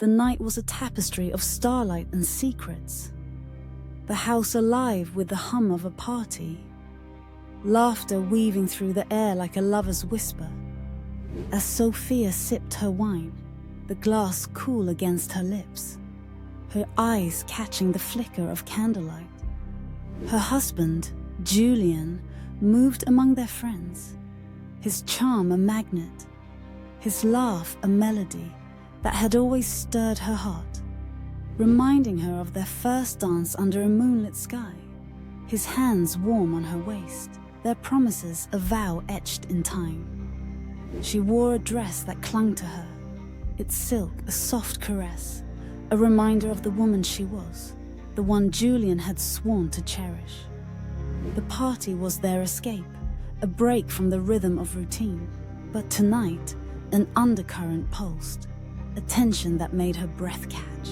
The night was a tapestry of starlight and secrets. The house alive with the hum of a party. Laughter weaving through the air like a lover's whisper. As Sophia sipped her wine, the glass cool against her lips, her eyes catching the flicker of candlelight. Her husband, Julian, moved among their friends, his charm a magnet, his laugh a melody that had always stirred her heart, reminding her of their first dance under a moonlit sky, his hands warm on her waist, their promises a vow etched in time. She wore a dress that clung to her, its silk a soft caress, a reminder of the woman she was, the one Julian had sworn to cherish. The party was their escape, a break from the rhythm of routine, but tonight, an undercurrent pulsed, a tension that made her breath catch.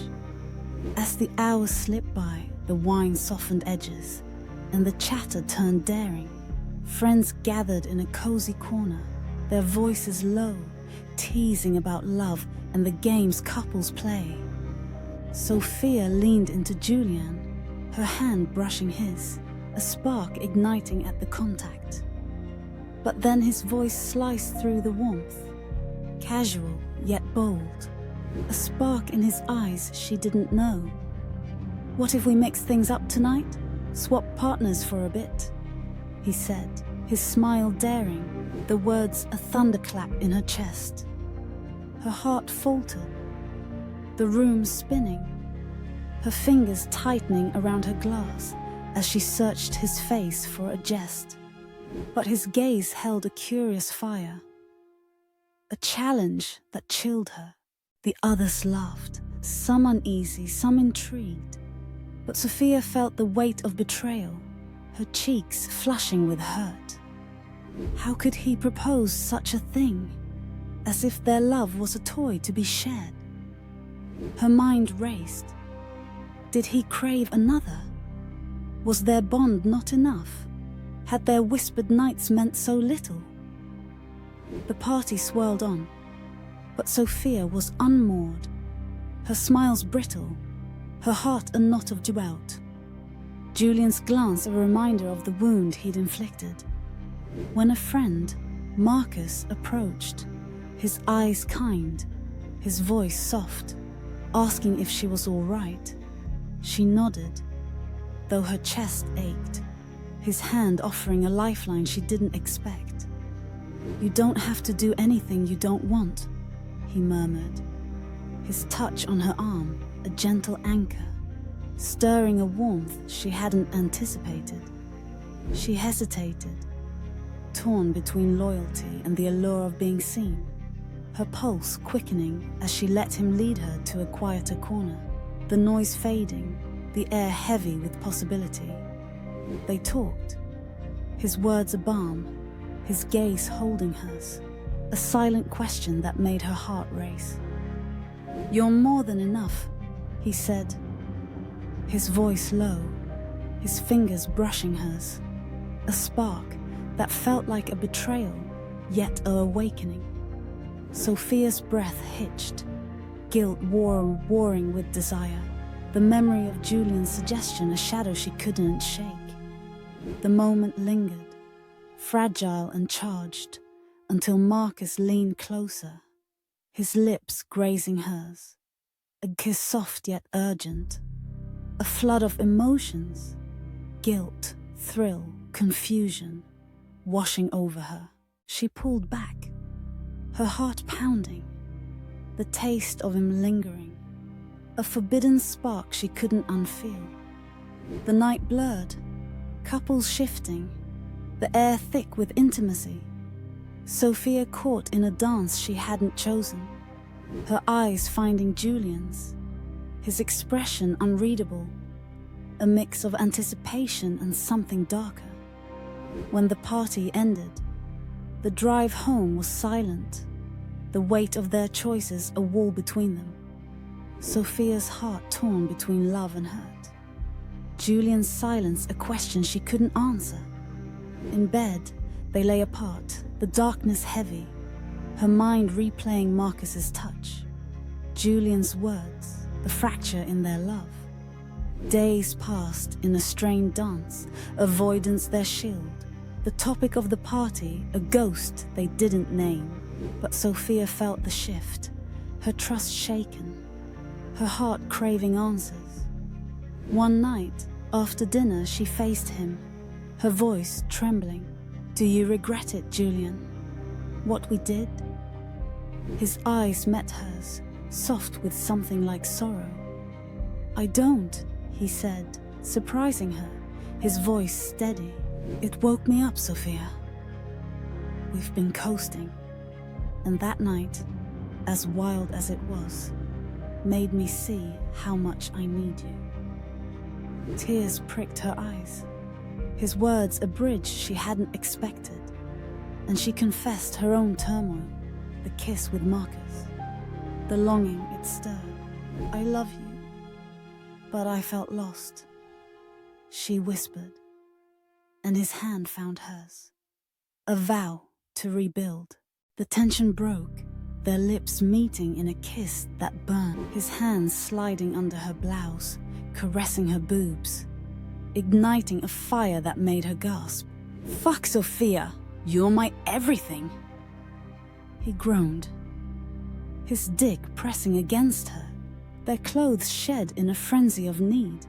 As the hours slipped by, the wine softened edges, and the chatter turned daring. Friends gathered in a cozy corner, their voices low, teasing about love and the games couples play. Sophia leaned into Julian, her hand brushing his, a spark igniting at the contact. But then his voice sliced through the warmth, casual yet bold, a spark in his eyes she didn't know. "What if we mix things up tonight? Swap partners for a bit?" he said, his smile daring, the words a thunderclap in her chest. Her heart faltered, the room spinning, her fingers tightening around her glass as she searched his face for a jest. But his gaze held a curious fire, a challenge that chilled her. The others laughed, some uneasy, some intrigued. But Sophia felt the weight of betrayal, her cheeks flushing with hurt. How could he propose such a thing, as if their love was a toy to be shared? Her mind raced. Did he crave another? Was their bond not enough? Had their whispered nights meant so little? The party swirled on, but Sophia was unmoored, her smiles brittle, her heart a knot of doubt. Julian's glance a reminder of the wound he'd inflicted. When a friend, Marcus, approached, his eyes kind, his voice soft, asking if she was all right, she nodded, though her chest ached, his hand offering a lifeline she didn't expect. "You don't have to do anything you don't want," he murmured, his touch on her arm a gentle anchor, stirring a warmth she hadn't anticipated. She hesitated, torn between loyalty and the allure of being seen, her pulse quickening as she let him lead her to a quieter corner, the noise fading, the air heavy with possibility. They talked, his words a balm, his gaze holding hers, a silent question that made her heart race. "You're more than enough," he said, his voice low, his fingers brushing hers, a spark that felt like a betrayal, yet a awakening. Sophia's breath hitched, guilt warring with desire, the memory of Julian's suggestion a shadow she couldn't shake. The moment lingered, fragile and charged, until Marcus leaned closer, his lips grazing hers, a kiss soft yet urgent, a flood of emotions, guilt, thrill, confusion, washing over her. She pulled back, her heart pounding, the taste of him lingering, a forbidden spark she couldn't unfeel. The night blurred, couples shifting, the air thick with intimacy. Sophia caught in a dance she hadn't chosen, her eyes finding Julian's, his expression unreadable, a mix of anticipation and something darker. When the party ended, the drive home was silent, the weight of their choices a wall between them. Sophia's heart torn between love and hurt. Julian's silence a question she couldn't answer. In bed, they lay apart, the darkness heavy, her mind replaying Marcus's touch. Julian's words, the fracture in their love. Days passed in a strained dance, avoidance their shield. The topic of the party, a ghost they didn't name. But Sophia felt the shift, her trust shaken, her heart craving answers. One night, after dinner, she faced him, her voice trembling. "Do you regret it, Julian? What we did?" His eyes met hers, soft with something like sorrow. "I don't," he said, surprising her, his voice steady. "It woke me up, Sophia. We've been coasting. And that night, as wild as it was, made me see how much I need you." Tears pricked her eyes. His words a bridge she hadn't expected, and she confessed her own turmoil, the kiss with Marcus, the longing it stirred. "I love you, but I felt lost," she whispered, and his hand found hers. A vow to rebuild. The tension broke, their lips meeting in a kiss that burned, his hands sliding under her blouse, caressing her boobs, igniting a fire that made her gasp. "Fuck, Sophia, you're my everything!" He groaned, his dick pressing against her, their clothes shed in a frenzy of need.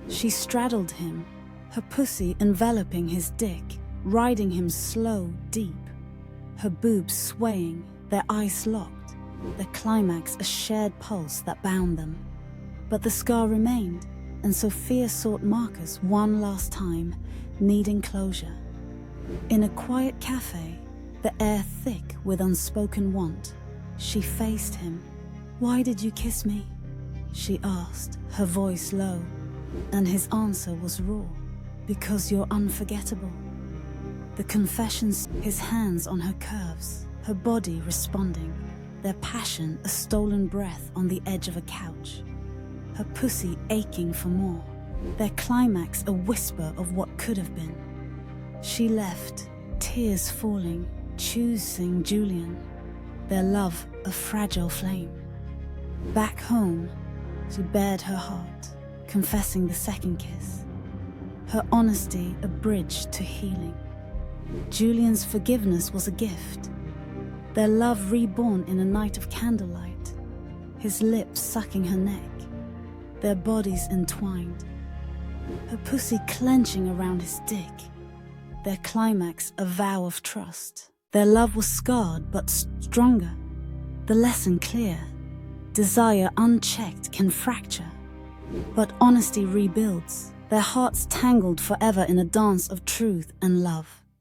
She straddled him, her pussy enveloping his dick, riding him slow, deep. Her boobs swaying, their eyes locked, the climax a shared pulse that bound them. But the scar remained, and Sophia sought Marcus one last time, needing closure. In a quiet cafe, the air thick with unspoken want, she faced him. "Why did you kiss me?" she asked, her voice low, and his answer was raw. "Because you're unforgettable." The confessions, his hands on her curves, her body responding, their passion a stolen breath on the edge of a couch, her pussy aching for more, their climax a whisper of what could have been. She left, tears falling, choosing Julian, their love a fragile flame. Back home, she bared her heart, confessing the second kiss, her honesty a bridge to healing. Julian's forgiveness was a gift, their love reborn in a night of candlelight, his lips sucking her neck, their bodies entwined, her pussy clenching around his dick, their climax a vow of trust. Their love was scarred but stronger, the lesson clear. Desire unchecked can fracture, but honesty rebuilds, their hearts tangled forever in a dance of truth and love.